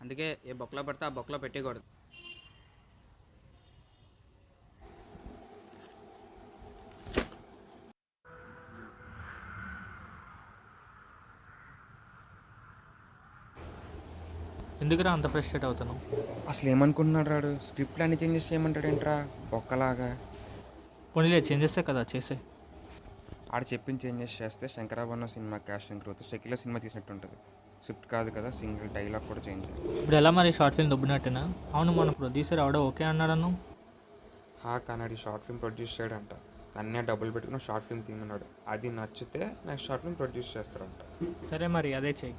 అందుకే ఏ బొక్కలో పడితే ఆ బొక్కలో పెట్టకూడదు. ఎందుకురా అంత ఫ్రస్ట్రేట్ అవుతాను? అసలు ఏమనుకుంటున్నాడు రాడు? స్క్రిప్ట్లో అన్ని చేంజెస్ చేయమంటాడేంట్రా బొక్కలాగా. పోనీలే చేంజెసే కదా చేసే. ఆడ చెప్పిన చేంజెస్ చేస్తే శంకరాభరణ సినిమా క్యాస్టింగ్ గ్రోత్ షకీలా సినిమా తీసినట్టు ఉంటుంది. స్క్రిప్ట్ కాదు కదా, సింగిల్ డైలాగ్ కూడా చేంజ్ చేయాలి. ఇప్పుడు ఎలా మరి షార్ట్ ఫిల్మ్ దొబ్బినట్టేనా? అవును, మన ప్రొడ్యూసర్ ఆవిడ ఓకే అన్నాడను. కన్నడి షార్ట్ ఫిల్మ్ ప్రొడ్యూస్ చేయడంట. అన్నీ డబ్బులు పెట్టుకుని షార్ట్ ఫిల్మ్ తీయమన్నాడు. అది నచ్చితే నెక్స్ట్ షార్ట్ ఫిల్మ్ ప్రొడ్యూస్ చేస్తారంట. సరే మరి అదే చెయ్యి.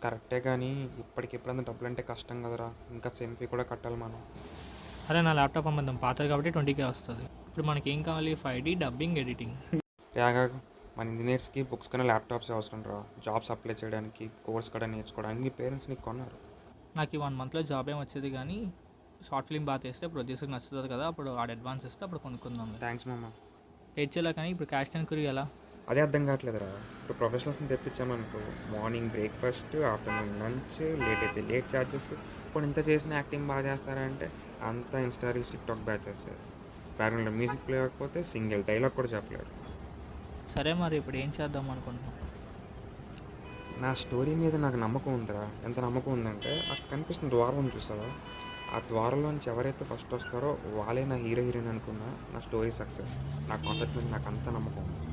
కరెక్టే కానీ ఇప్పటికిప్పుడంత డబ్బులు అంటే కష్టం కదరా. ఇంకా సెమ్ ఫీ కూడా కట్టాలి మనం. అరే నా ల్యాప్టాప్ అమ్మద్దాం, పాతది కాబట్టి 20K వస్తుంది. ఇప్పుడు మనకి ఏం కావాలి? 5D dubbing editing. యాగా మన ఇంజనీర్స్కి బుక్స్ కన్నా ల్యాప్టాప్స్ అవసరం రా. జాబ్స్ అప్లై చేయడానికి, కోర్స్ కూడా నేర్చుకోవడానికి. మీ పేరెంట్స్ నీకు కొన్నారు. నాకు ఈ 1 మంత్లో జాబ్ ఏం వచ్చేది కానీ షార్ట్ ఫిల్మ్ బాగా తీస్తే ప్రొడ్యూసర్కి నచ్చుతుంది కదా, అప్పుడు ఆడ అడ్వాన్స్ ఇస్తే అప్పుడు కొనుక్కుందాం. థ్యాంక్స్ మామ. ఏడ్చేలా కానీ ఇప్పుడు క్యాష్ అండ్ కురి ఎలా? అదే అర్థం కావట్లేదురా. ఇప్పుడు ప్రొఫెషనల్స్ని తెప్పించామనుకో, morning breakfast, afternoon lunch, late అయితే లేట్ ఛార్జెస్. ఇప్పుడు ఇంత చేసిన యాక్టింగ్ బాగా చేస్తారంటే అంతా ఇన్స్టా రీల్స్, టిక్టాక్ బ్యాచ్ చేస్తారు. బ్యాక్గ్రౌండ్లో మ్యూజిక్ ప్లే కాకపోతే సింగిల్ డైలాగ్ కూడా చెప్పలేరు. సరే మరి ఇప్పుడు ఏం చేద్దాం అనుకుంటున్నాం? నా స్టోరీ మీద నాకు నమ్మకం ఉందిరా. ఎంత నమ్మకం ఉందంటే, అక్కడ కనిపిస్తున్న ద్వారం చూసావా, ఆ ద్వారంలోంచి ఎవరైతే ఫస్ట్ వస్తారో వాళ్ళే నా హీరో హీరోయిన్ అనుకున్నా నా స్టోరీ సక్సెస్. నా కాన్సెప్ట్ మీద నాకు అంత నమ్మకం ఉంది.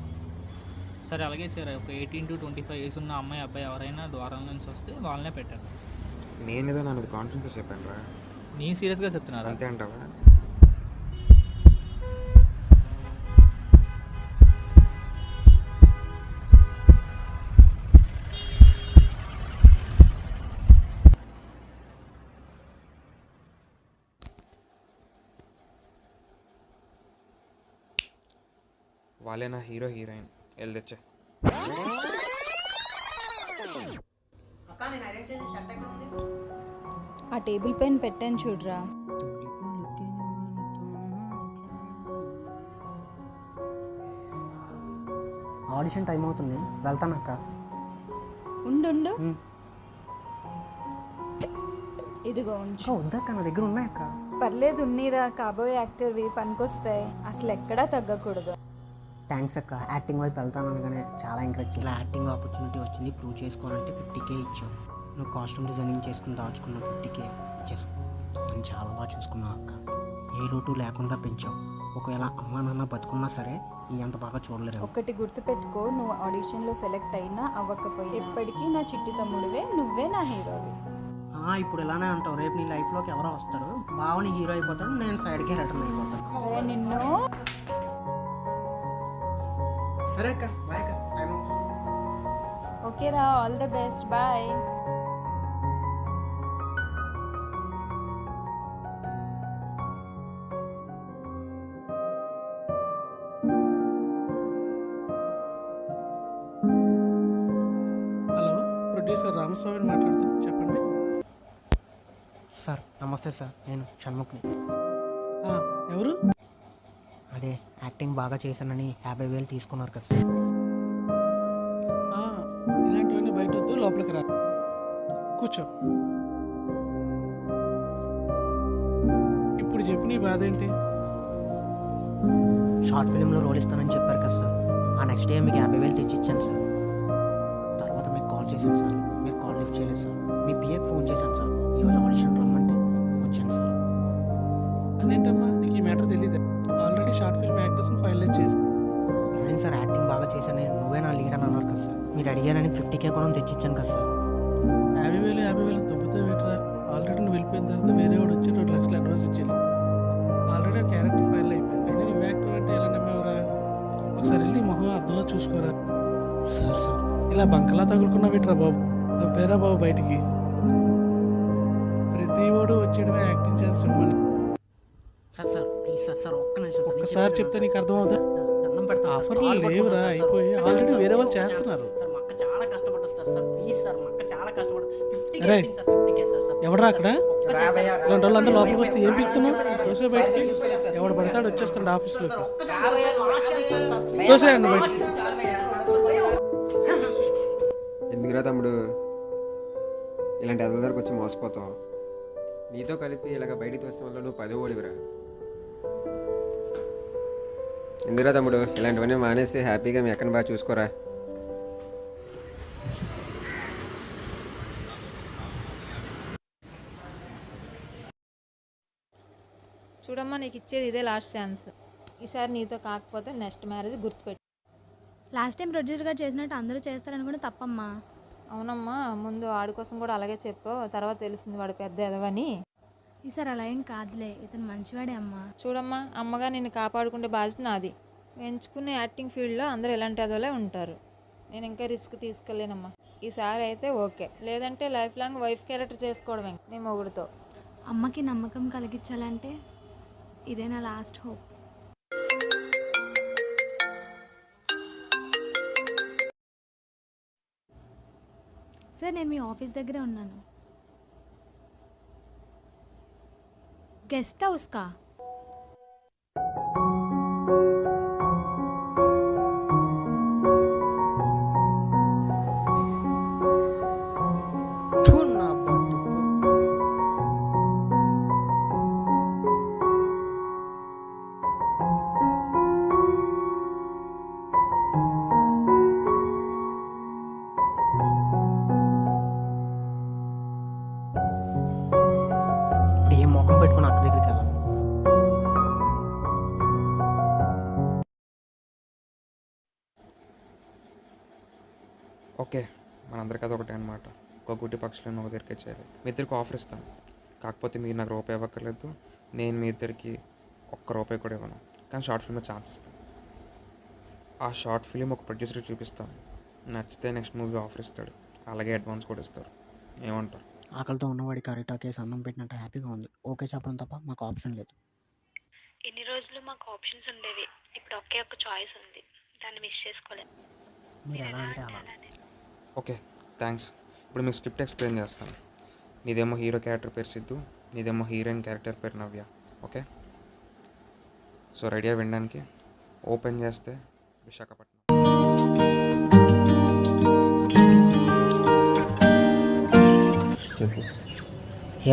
సరే అలాగే చేరా. ఒక 18 to 25 ఏజ్ ఉన్న అమ్మాయి అబ్బాయి ఎవరైనా ద్వారం నుంచి వస్తే వాళ్ళనే పెట్టారు. నేనేదో నా మీద కాన్ఫిడెన్స్ చెప్పాను రా. నీ సీరియస్గా చెప్తున్నారా? అంతే అంటావా? వాళ్ళే నా హీరో హీరోయిన్. వెళ్ళి తెచ్చే. ఆ టేబుల్ పైన పెట్టాను చూడరా. ఆడిషన్ టైం అవుతుంది, వెళ్తానక్క. ఉండు ఇదిగో ఉంచు. వద్దక్క, నా దగ్గర ఉన్నాయక్క. పర్లేదు ఉన్నీరా, కాబోయే యాక్టర్వి పనికొస్తాయి. అసలు ఎక్కడా తగ్గకూడదు. థ్యాంక్స్ అక్క. యాక్టింగ్ వైపు వెళ్తాను అనగానే చాలా ఎంకరేజ్. ఇలా యాక్టింగ్ ఆపర్చునిటీ వచ్చింది, ప్రూవ్ చేసుకోవాలంటే 50K ఇచ్చావు. నువ్వు కాస్ట్యూమ్ డిజైనింగ్ చేసుకుని దాచుకున్న 50K ఇచ్చేసి నేను చాలా బాగా చూసుకున్నావు అక్క. ఏ లోటు లేకుండా పెంచావు. ఒకవేళ అమ్మా నాన్న బతుకున్నా సరే ఈ అంత బాగా చూడలేరు. ఒకటి గుర్తుపెట్టుకో, నువ్వు ఆడిషన్లో సెలెక్ట్ అయినా అవ్వకపోయినా ఎప్పటికీ నా చిట్టి తమ్ముడివే, నువ్వే నా హీరోవి. ఇప్పుడు ఇలానే అంటావు, రేపు నీ లైఫ్లోకి ఎవరో వస్తారు, బావని హీరో అయిపోతాడు, నేను సైడ్కే రిటర్న్ అయిపోతాను. అరే నిన్ను. సరే అక్క, బాయ్ అక్క. టైం ఓకేరా, all the best, bye. Hello, producer రామస్వామిని మాట్లాడుతాను, చెప్పండి. సార్ నమస్తే సార్, నేను షణ్ముఖ్ని. ఎవరు? అదే యాక్టింగ్ బాగా చేశానని 50,000 తీసుకున్నారు కదా సార్. ఇలాంటివన్నీ బయట వద్దు, లోపలికి రా, కూర్చో. ఇప్పుడు చెప్పు, నీ బాధ ఏంటి? షార్ట్ ఫిలింలో రోల్ ఇస్తానని చెప్పారు కదా సార్. ఆ నెక్స్ట్ డే మీకు 50,000 తెచ్చి ఇచ్చాను సార్. తర్వాత మీకు కాల్ చేశాను సార్, మీరు కాల్ లిఫ్ట్ చేయలేదు సార్. మీ పిఏకి ఫోన్ చేశాను సార్, ఈరోజు ఆడిషన్ రమ్మంటే వచ్చాను సార్. అదేంటమ్మా, నీకు ఈ మ్యాటర్ తెలీదా? ఆల్రెడీ షార్ట్ ఫిల్మ్ యాక్టర్స్ని ఫైనలైజ్ చేసి. అవును సార్, యాక్టింగ్ బాగా చేశాను, నువ్వే నా లీడ్ అని అన్నారు కదా సార్. మీరు అడిగారని 50K కూడా తెచ్చిచ్చాను కదా సార్. 50,000 తగ్గుతా పెట్టరా. ఆల్రెడీ నువ్వు వెళ్ళిపోయిన తర్వాత వేరే వాడు వచ్చి 2 లక్షలు అడ్వాన్స్ ఇచ్చేది. ఆల్రెడీ క్యారెక్టర్ ఫైనల్ అయిపోయింది. అయినా నువ్వు యాక్టర్ అంటే ఎలా నమ్మేవరా? ఒకసారి వెళ్ళి మొహం అద్దంలో చూసుకోరా. సార్ సార్ ఇలా బంకలా తగులుకున్నా పెట్టరా బాబు, తప్పేరా బాబు బయటికి. ప్రతి వాడు వచ్చేయడమే యాక్టింగ్ ఛాన్స్ ఇవ్వమని. Sir sir please sir, sir ఒక్క నిమిషం. ఒక్కసారి చెప్తే నీకు అర్థమవుతా? ఆఫర్లు లేవురా, అయిపోయి ఆల్రెడీ వేరే వాళ్ళు చేస్తున్నారు. సార్ మా అక్క చాలా కష్టపడ్డా సార్. సార్ ప్లీజ్ సార్, మా అక్క చాలా కష్టపడ్డా. 50K అరే, సార్, 50K సార్. ఎవడరా అక్కడ? ఇలాంటి వాళ్ళంతా లోపలికి వస్తే ఏం పిక్తున్నావు? దోసే బయటికి. ఎవడు పడతాడు వచ్చేస్తాడు ఆఫీస్లోకి. దోసేయండి బయటికి. ఎందుకురా తమ్ముడు? ఇలాంటి ఎదల దగ్గరకు వచ్చి మోసపోతావు. నీతో కలిపి ఇలాగ బయటికి వస్తే వల్ల నువ్వు 10 ఓడివిరా. ఇందిరా తమ్ముడు, ఇలాంటివన్నీ మానేసి హ్యాపీగా మీ అక్కని బాగా చూసుకోరా. చూడమ్మా, నీకు ఇచ్చేది ఇదే లాస్ట్ ఛాన్స్. ఈసారి నీతో కాకపోతే నెక్స్ట్ మ్యారేజ్ గుర్తుపెట్టు. లాస్ట్ టైం ప్రొడ్యూసర్ గారు చేసినట్టు అందరూ చేస్తారనుకుంటే తప్పమ్మా. అవునమ్మా, ముందు ఆడి కోసం కూడా అలాగే చెప్పు. తర్వాత తెలిసింది వాడు పెద్ద ఎదవని. ఈసారి అలా ఏం కాదులే, ఇతను మంచివాడే అమ్మా. చూడమ్మా, అమ్మగా నిన్ను కాపాడుకుంటే బాధ్యత నాది. ఎంచుకునే యాక్టింగ్ ఫీల్డ్లో అందరూ ఎలాంటి ఎదవలే ఉంటారు. నేను ఇంకా రిస్క్ తీసుకెళ్ళలేనమ్మా. ఈసారి అయితే ఓకే, లేదంటే లైఫ్ లాంగ్ వైఫ్ క్యారెక్టర్ చేసుకోవడమే నీ మొగుడుతో. అమ్మకి నమ్మకం కలిగించాలంటే ఇదే నా లాస్ట్ హోప్. సార్, నేను మీ ఆఫీస్ దగ్గరే ఉన్నాను. గెస్ట్ హౌస్కా? థూ, నా బతుకు. ఇప్పుడు ఏ ముఖం పెట్టుకుని అక్క దగ్గరికి వెళ్ళాలి? ఓకే, మనందరికీ అదొకటే అనమాట. ఒక గుడ్డి పక్షులను ఒక దగ్గరికి చేయాలి. మీ ఇద్దరికి ఆఫర్ ఇస్తాను, కాకపోతే మీరు నాకు రూపాయి ఇవ్వక్కర్లేదు, నేను మీ ఇద్దరికి ₹1 కూడా ఇవ్వను. కానీ షార్ట్ ఫిల్మ్ ఛాన్స్ ఇస్తాను. ఆ షార్ట్ ఫిలిం ఒక ప్రొడ్యూసర్కి చూపిస్తాను. నచ్చితే నెక్స్ట్ మూవీ ఆఫర్ ఇస్తాడు, అలాగే అడ్వాన్స్ కూడా ఇస్తారు. ఏమంటారు? ఆకలితో ఉన్నవాడికి అరిటాకేసి అన్నం పెట్టినట్టు హ్యాపీగా ఉంది. ఓకే చెప్పడం తప్ప మాకు ఆప్షన్ లేదు. ఎన్ని రోజులు మాకు ఆప్షన్స్ ఉండేవి, ఇప్పుడు ఒకే ఒక్క చాయిస్ ఉంది, దాన్ని మిస్ చేసుకోలేము. మీరు ఎలా అంటే అలా. Okay, thanks. ఇప్పుడు మీకు స్క్రిప్ట్ ఎక్స్ప్లెయిన్ చేస్తాను. నీదేమో హీరో క్యారెక్టర్ పేరు సిద్ధు, నీదేమో హీరోయిన్ క్యారెక్టర్ పేరు నవ్య. ఓకే, సో రెడీగా వినడానికి? ఓపెన్ చేస్తే విశాఖపట్నం.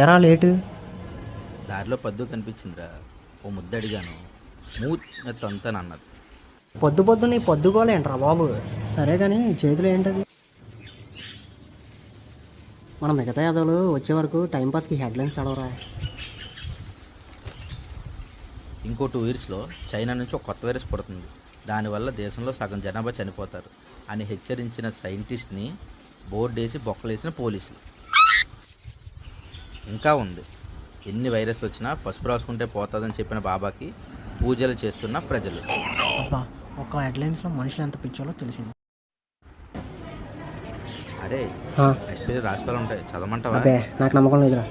ఎరా లేటు? దారిలో పద్దు కనిపించిందిరా, ఓ ముద్దు అడిగాను, మూత్ మీద తంతానన్నది. పొద్దు పొద్దు నీ పొద్దుకోలేంట్రా బాబు. సరే కానీ చేతులు ఏంటది? మన మిగతా యాదవులు వచ్చే వరకు టైంపాస్కి హెడ్లైన్స్ చదవరా. ఇంకో 2 ఇయర్స్లో చైనా నుంచి ఒక కొత్త వైరస్ పుడుతుంది, దానివల్ల దేశంలో సగం జనాభా చనిపోతారు అని హెచ్చరించిన సైంటిస్ట్ని బోర్డేసి బొక్కలేసిన పోలీసులు. ఇంకా ఉంది, ఎన్ని వైరస్లు వచ్చినా పసుపు రాసుకుంటే పోతుందని చెప్పిన బాబాకి పూజలు చేస్తున్న ప్రజలు. అబ్బా, ఒక హెడ్లైన్స్లో మనుషులు ఎంత పిచ్చాలో తెలిసింది. అరే, నెక్స్ట్ పేజ్ రాసిఫలాలు ఉంటాయి, చదవమంటావా? అదే నాకు నమ్మకం లేదురా.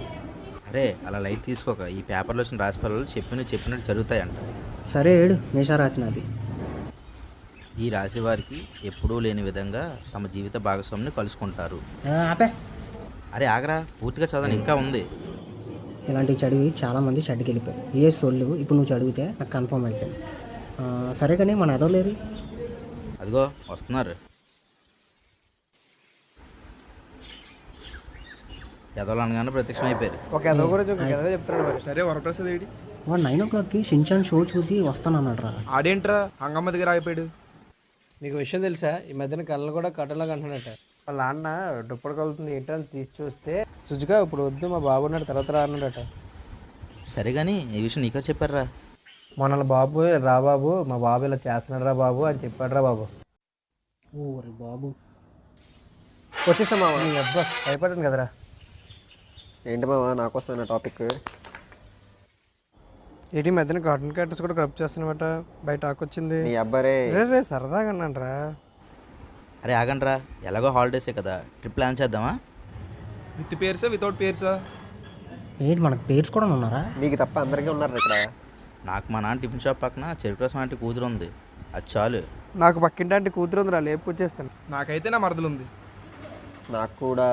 అరే, అలా లైట్ తీసుకోక, ఈ పేపర్లో వచ్చిన రాసిఫలాలు చెప్పినట్టు జరుగుతాయంట. సరే ఏడు, మేషా రాసినది. ఈ రాశి వారికి ఎప్పుడూ లేని విధంగా తమ జీవిత భాగస్వామిని కలుసుకుంటారు. ఆపే. అరే ఆగరా, పూర్తిగా చదవని ఇంకా ఉంది. ఇలాంటివి చదివి చాలామంది షడ్డుకి వెళ్ళిపోయారు. ఏ సొల్లు ఇప్పుడు నువ్వు చదివితే నాకు కన్ఫర్మ్ అయిపోయింది. సరే కానీ మన ఎదవలేరు. అదిగో వస్తున్నారు. ఎదవలు అనగానే ప్రత్యక్షం అయిపోయారు. ఒక ఎదవ గురించి ఒక ఎదవ చెప్తాడు మరి. సరే వరప్రసాద్ ఏడి? వాడు 9 o'clockకి షిన్చాన్ షో చూసి వస్తానన్నాడు రా. ఆడేంట్రా హంగమ్మ దగ్గర ఆగిపోయాడు? నీకు విషయం తెలుసా, ఈ మధ్యన కళ్ళు కూడా కట్టలాగా అంటున్నట్ట. వాళ్ళ నాన్న దుప్పటి కలుగుతుంది ఏంటని తీసి చూస్తే సుజుగా ఇప్పుడు వద్దు మా బాబు ఉన్నాడు తర్వాత రా అన్నాడట. సరే కానీ ఈ విషయం నీకే చెప్పారా? మొన్న బాబు రా బాబు, మా బాబు ఇలా చేస్తున్నాడు రా బాబు అని చెప్పాడు రా బాబు. ఓరి బాబు, వచ్చేసా మామ. నీ అబ్బా భయపడ్డాను కదరా. ఏంటి మామ నాకోసమైన టాపిక్? ఏంటి మధ్యన కాటన్ క్యారెక్టర్స్ కూడా క్రబ్ చేస్తున్నమాట, బయట ఆకొచ్చింది. నీ అబ్బారే రే సరదాగా అన్నానరా. అరే ఆగండ్రా, ఎలాగో హాలిడేసే కదా, ట్రిప్ ప్లాన్ చేద్దామా? విత్ పేర్సా వితౌట్ పేర్సా? ఏంటి మనకు పేర్స్ కూడా ఉన్నారా? నీకు తప్ప అందరికీ ఉన్నారు ఇక్కడ. నాకు మా నాన్న టిఫిన్ షాప్ పక్కన చెరుకు రసం ఆంటీ కూతురు ఉంది, అది చాలు. నాకు పక్కింటి కూతురు ఉందిరా, లేపు వచ్చేస్తాను. నాకైతే నా మరదలు ఉంది. నాకు కూడా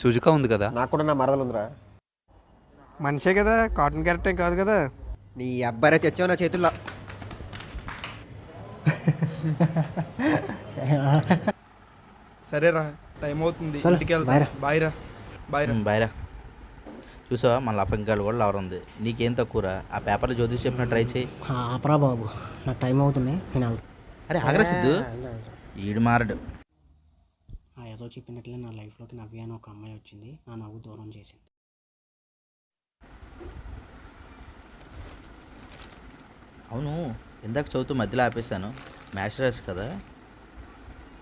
సుజుకా ఉంది కదా. నాకు కూడా నా మరదలు ఉందిరా. మనిషే కదా, కాటన్ క్యారెక్టర్ ఏం కాదు కదా. నీ అబ్బాయి తెచ్చావు నా చేతుల్లో. సరేరా, టైం అవుతుంది, సరే, ఇంటికి వెళ్తా. బాయ్ రా. బాయ్ రా. బాయ్రా. చూసావా మన లఫంగాడు కూడా లవర్ ఉంది. నీకేం తక్కువరా? ఆ పేపర్లో జ్యోతిష్ చెప్పిన ట్రై చేయి. ఆపరా బాబు, నాకు టైం అవుతుంది, నేను వెళ్తాను. అరే ఆగ్రా సిద్ధు, ఈడు మారడు. ఏదో చెప్పినట్లే నా లైఫ్లోకి నవ్య అని ఒక అమ్మాయి వచ్చింది, నా నవ్వు దూరం చేసింది. అవును, ఇందాక చదువుతూ మధ్యలో ఆపేశాను. మ్యాచ్ రాశి కదా,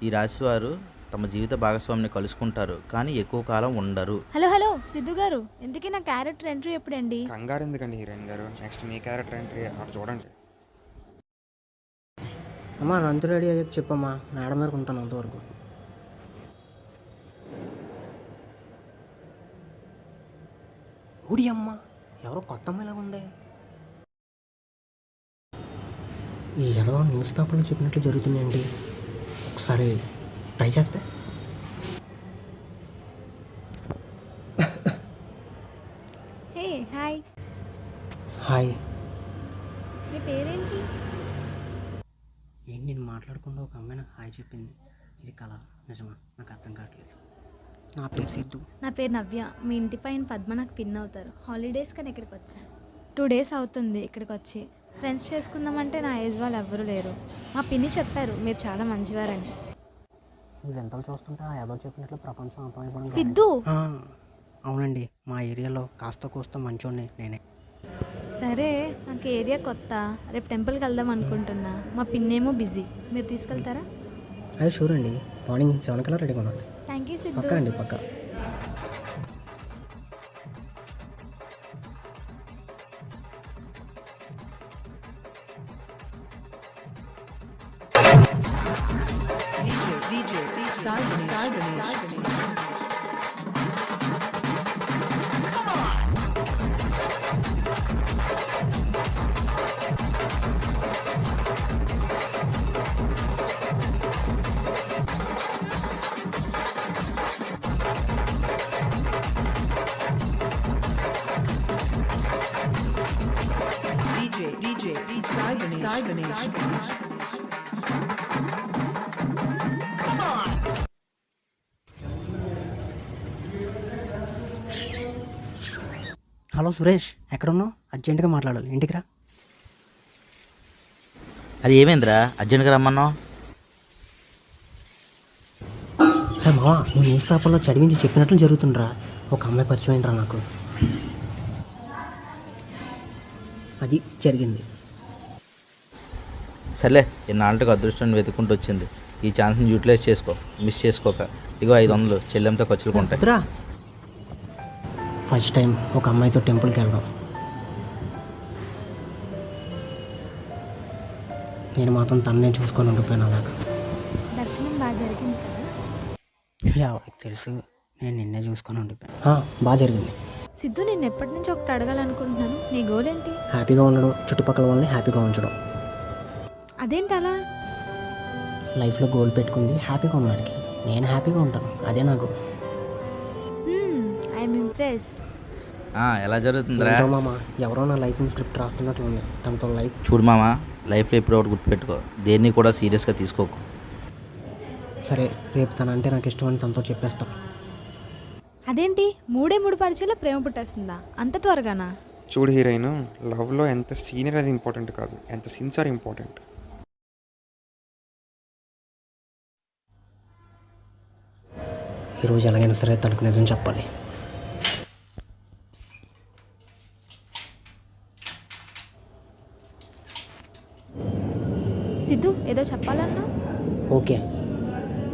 ఈ రాశి వారు తమ జీవిత భాగస్వామిని కలుసుకుంటారు కానీ ఎక్కువ కాలం ఉండరు. హలో హలో సిద్ధు గారు, ఎందుకే నా క్యారెక్టర్ ఎంట్రీ ఎప్పుడండి? కంగారు ఎందుకండి హీరోయిన్ గారు, నెక్స్ట్ మీ క్యారెక్టర్ ఎంట్రీ అక్కడ చూడండి. అమ్మా లంచ్ రెడీ అయ్యాక చెప్పమ్మా, మేడం మీద ఉంటాను అంతవరకు. ఊడి అమ్మ, ఎవరో కొత్త అమ్మాయిలాగా ఉంది. ఈ ఏదో న్యూస్ పేపర్లో చెప్పినట్లు జరుగుతున్నాయండి, ఒకసారి ట్రై చేస్తే. Hey hi. హాయ్. మీ పేరేంటి? ఏంటి నేను మాట్లాడకుండా ఒక అమ్మాయి నాకు హాయ్ చెప్పింది, ఇది కళ నిజమా నాకు అర్థం కావట్లేదు. నా పేరు సిద్ధు. నా పేరు నవ్య. మీ ఇంటి పైన పద్మ నాకు పిన్ అవుతారు. హాలిడేస్ కానీ ఇక్కడికి వచ్చాను. 2 days అవుతుంది ఇక్కడికి వచ్చి. ఫ్రెండ్స్ చేసుకుందామంటే నా ఏజ్ వాళ్ళు ఎవ్వరూ లేరు. మా పిన్ని చెప్పారు మీరు చాలా మంచివారని. ఈ వింతలు చూస్తుంటే ఏదో చెప్పినట్లు ప్రపంచం అర్థమైపోయింది. సిద్ధు. అవునండి, మా ఏరియాలో కాస్త కోస్త మంచోడిని నేనే. సరే, నాకు ఏరియా కొత్త, రేపు టెంపుల్కి వెళ్దాం అనుకుంటున్నా. మా పిన్నేమో బిజీ, మీరు తీసుకెళ్తారా? అది షూర్ అండి, మార్నింగ్ 7 కల్లా రెడీగా ఉన్నాను. Thank you Siddhu. పక్కా అండి, పక్కా. హలో సురేష్, ఎక్కడున్నావు? అర్జెంటుగా మాట్లాడాలి, ఇంటికి రా. అది ఏమైందిరా అర్జెంట్గా రమ్మన్నావు? అరే మావా, నువ్వు న్యూస్ పేపర్లో చదివింది చెప్పినట్లు జరుగుతుండ్రా. ఒక అమ్మాయి పరిచయం అయిందిరా నాకు, అది జరిగింది. సర్లే, ఇన్నాళ్ళకి అదృష్టాన్ని వెతుక్కుంటూ వచ్చింది. ఈ ఛాన్స్ని యూటిలైజ్ చేసుకో, మిస్ చేసుకోక. ఇగో 500 చెల్లెంతో ఖర్చులు కొంటాయి. ఫస్ట్ టైం ఒక అమ్మాయితో టెంపుల్కి వెళ్ళడం. నేను మాత్రం తన్నే చూసుకొని ఉండిపోయాను అలాగా. దర్శనం బాగా జరిగింది కదా? ఎవరికి తెలుసు, నేను నిన్నే చూసుకొని ఉండిపోయాను. బాగా జరిగింది. సిద్ధు, నేను ఎప్పటి నుంచి ఒకటి అడగాలనుకుంటున్నాను. నీ గోల్ ఏంటి? హ్యాపీగా ఉండడం, చుట్టుపక్కల వాళ్ళని హ్యాపీగా ఉంచడం. అదేంటి అలా? లైఫ్లో గోల్ పెట్టుకుంది హ్యాపీగా ఉన్నాడికి, నేను హ్యాపీగా ఉంటాను, అదే నా గోల్. I'm impressed. ఎలా జరుగుతుందిరా మామ? ఎవరో నా లైఫ్ని స్క్రిప్ట్ రాస్తున్నట్లు ఉంది, తనతో లైఫ్. చూడు మామ, లైఫ్లో ఎప్పుడో ఒకటి గుర్తుపెట్టుకో, దేన్ని కూడా సీరియస్గా తీసుకోకు. సరే, రేపు తనంటే నాకు ఇష్టం అని తనతో చెప్పేస్తాను. అదేంటి 3 పరిచయాల్లో ప్రేమ పుట్టేస్తుందా అంత త్వరగానా? చూడు హీరోయిన్, లవ్లో ఎంత సీనియర్ అది ఇంపార్టెంట్ కాదు, ఎంత సిన్సియర్ ఇంపార్టెంట్. ఈరోజు ఎలాగైనా సరే తనకు నిజం చెప్పాలి. సిద్ధు, ఏదో చెప్పాలన్నా? ఓకే,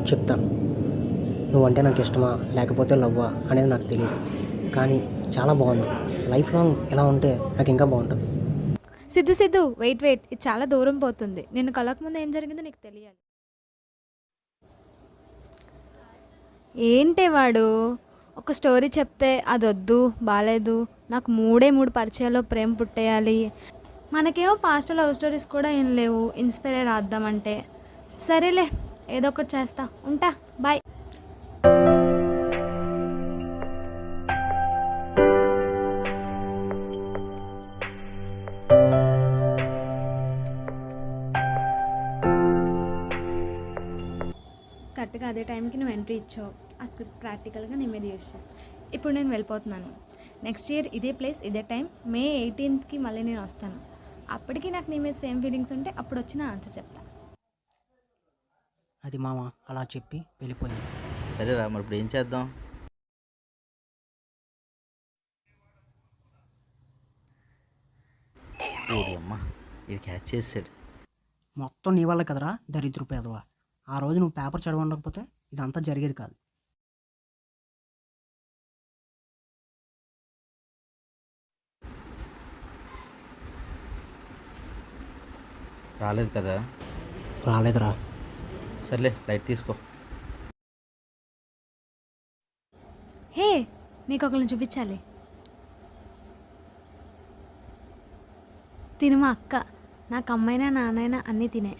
చెప్తాను. నువ్వంటే నాకు ఇష్టమా లేకపోతే లవ్వా అనేది నాకు తెలియదు, కానీ చాలా బాగుంది. లైఫ్ లాంగ్ ఎలా ఉంటే నాకు ఇంకా బాగుంటుంది. సిద్ధు వెయిట్, ఇది చాలా దూరం పోతుంది. నేను కలకముందు ఏం జరిగిందో నీకు తెలియాలి. ఏంటే వాడు ఒక స్టోరీ చెప్తే అది వద్దు, బాగాలేదు, నాకు 3 పరిచయాల్లో ప్రేమ పుట్టేయాలి. మనకేమో పాస్ట్ లవ్ స్టోరీస్ కూడా ఏం లేవు ఇన్స్పైర్ రాద్దామంటే. సరేలే, ఏదో ఒకటి చేస్తా, ఉంటా, బాయ్. కరెక్ట్గా అదే టైంకి నువ్వు ఎంట్రీ ఇచ్చావు. ఆ స్క్రిప్ట్ ప్రాక్టికల్గా నీ మీద యూజ్ చేస్తాను. ఇప్పుడు నేను వెళ్ళిపోతున్నాను. నెక్స్ట్ ఇయర్ ఇదే ప్లేస్ ఇదే టైం May 18th మళ్ళీ నేను వస్తాను. అప్పటికి నాకు నీ మీద సేమ్ ఫీలింగ్స్ ఉంటే అప్పుడు వచ్చిన ఆన్సర్ చెప్తా. అది మామ అలా చెప్పి వెళ్ళిపోయింది. సరేరా, మరి ఇప్పుడు ఏం చేద్దాం? ఓడి అమ్మ, ఇది క్యాచ్ చేసాడు. మొత్తం నీ వల్ల కదరా దరిద్ర పేదవా. ఆ రోజు నువ్వు పేపర్ చదవకపోతే ఇదంతా జరిగేది కాదు. రాలేదు కదా? రాలేదురా. సర్లే, లైట్ తీసుకో. హే, నీకు ఒకరిని చూపించాలి. తిను మా అక్క. నాకు అమ్మైనా నాన్నైనా అన్నీ తినే.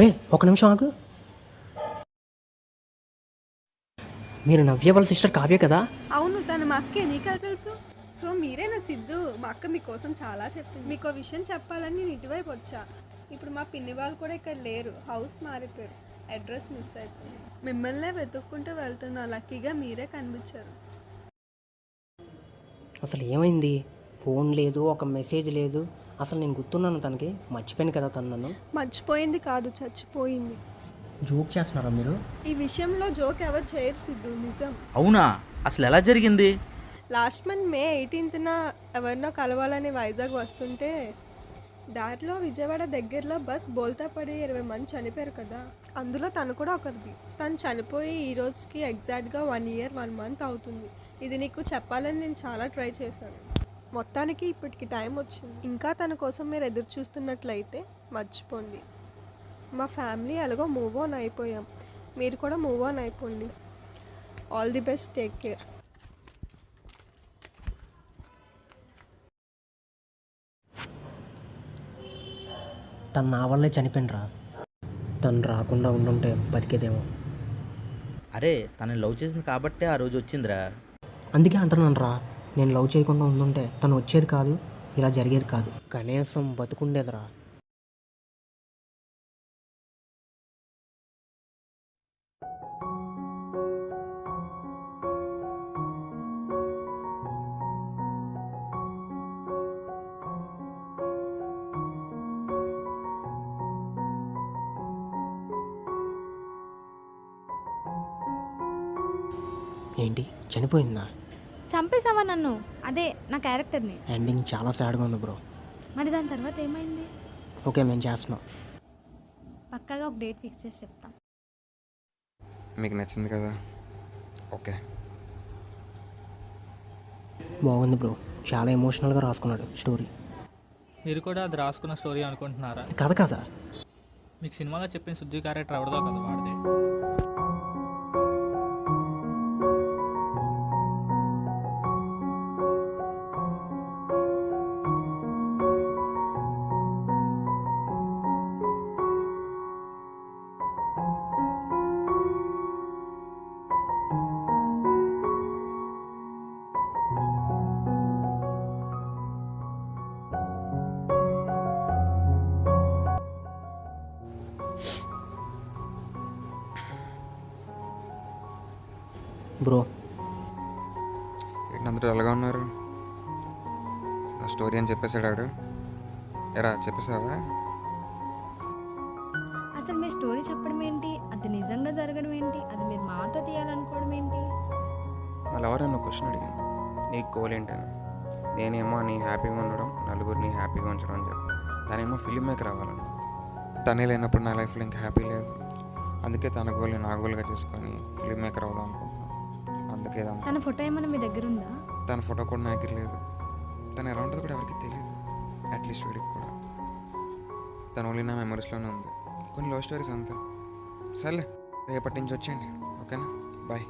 రే ఒక నిమిషం ఆగు. మీరు నవ్య వాళ్ళ సిస్టర్ కావ్య కదా? అవును, తను మా అక్కే. నీకు తెలుసు? సో మీరేనా సిద్ధు? మా అక్క మీకోసం చాలా చెప్పింది. మీకు విషయం చెప్పాలని నేను ఇటువైపు వచ్చా. ఇప్పుడు మా పిన్ని వాళ్ళు కూడా ఇక్కడ లేరు, హౌస్ మారిపోయారు, అడ్రస్ మిస్ అయిపోయింది. మిమ్మల్నే వెతుక్కుంటూ వెళ్తున్నా, లక్కీగా మీరే కనిపించారు. అసలు ఏమైంది? ఫోన్ లేదు, ఒక మెసేజ్ లేదు. అసలు నేను గుర్తున్నాను తనకి. మర్చిపోయాను కదా తను నన్ను. మర్చిపోయింది కాదు, చచ్చిపోయింది. జోక్ చేస్తున్నారా మీరు? ఈ విషయంలో జోక్ ఎవరు చేయరు సిద్ధు, నిజం. అవునా? అసలు ఎలా జరిగింది? లాస్ట్ మంత్ May 18th ఎవరినో కలవాలని వైజాగ్ వస్తుంటే దారిలో విజయవాడ దగ్గరలో బస్ బోల్తా పడి 20 మంది చనిపోయారు కదా, అందులో తను కూడా ఒకరిది. తను చనిపోయి ఈ రోజుకి ఎగ్జాక్ట్గా 1 year 1 month అవుతుంది. ఇది నీకు చెప్పాలని నేను చాలా ట్రై చేశాను. మొత్తానికి ఇప్పటికి టైం వచ్చింది. ఇంకా తన కోసం మీరు ఎదురు చూస్తున్నట్లయితే మర్చిపోండి. మా ఫ్యామిలీ ఎలాగో మూవ్ ఆన్ అయిపోయాం, మీరు కూడా మూవ్ ఆన్ అయిపోండి. All the best, take care. తను నా వల్లే చనిపోయినరా. తను రాకుండా ఉండుంటే బతికేదేమో. అరే, తనని లవ్ చేసింది కాబట్టే ఆ రోజు వచ్చిందిరా. అందుకే అంటున్నాను రా, నేను లవ్ చేయకుండా ఉండుంటే తను వచ్చేది కాదు, ఇలా జరిగేది కాదు. కనీసం బతుకుండేదిరా. ఏంటి చనిపోయిందా? చంపేసావా నన్ను? అదే నా క్యారెక్టర్ని. ఎండింగ్ చాలా సాడ్గా ఉంది బ్రో. మరి దాని తర్వాత ఏమైంది? ఓకే, మేము చేస్తున్నాం. పక్కాగా ఒక డేట్ ఫిక్స్ చేసి చెప్తాం. మీకు నచ్చింది కదా? ఓకే, బాగుంది బ్రో. చాలా ఎమోషనల్గా రాసుకున్నాడు స్టోరీ. మీరు కూడా అది రాసుకున్న స్టోరీ అనుకుంటున్నారా? కథ కదా. మీకు సినిమాలో చెప్పిన సుజ్జి క్యారెక్టర్ ఎవడదో కదా వాడిదే. బ్రో ఏంటందరూ ఎలాగా ఉన్నారు? నా స్టోరీ అని చెప్పేశాడు ఆడు. ఎరా చెప్పేసావా? అసలు మీ స్టోరీ చెప్పడం ఏంటి? అది నిజంగా జరగడం ఏంటి? అది మీరు మాతో తీయాలనుకోవడం ఏంటి? మళ్ళీ ఎవరైనా క్వశ్చన్ అడిగాను, నీ గోల్ ఏంటని. నేనేమో నీ హ్యాపీగా ఉండడం, నలుగురిని హ్యాపీగా ఉంచడం అని చెప్పి. తనేమో ఫిల్మ్ మేకర్ అవ్వాలని. తనే లేనప్పుడు నా లైఫ్లో ఇంకా హ్యాపీ లేదు. అందుకే తన గోల్ని నా గోల్గా చేసుకొని ఫిల్మ్ మేకర్ అవుదాం అనుకుంటున్నాను. అందుకే తన ఫోటో ఏమైనా మీ దగ్గర ఉందా? తన ఫోటో కూడా నా దగ్గర లేదు. తను ఎలా ఉంటుందో కూడా ఎవరికి తెలియదు, అట్లీస్ట్ వీడికి కూడా. తను ఓన్లీ నా మెమరీస్లోనే ఉంది. కొన్ని లవ్ స్టోరీస్ అంతే. సర్లే, రేపటి నుంచి వచ్చేయండి, ఓకేనా? బాయ్.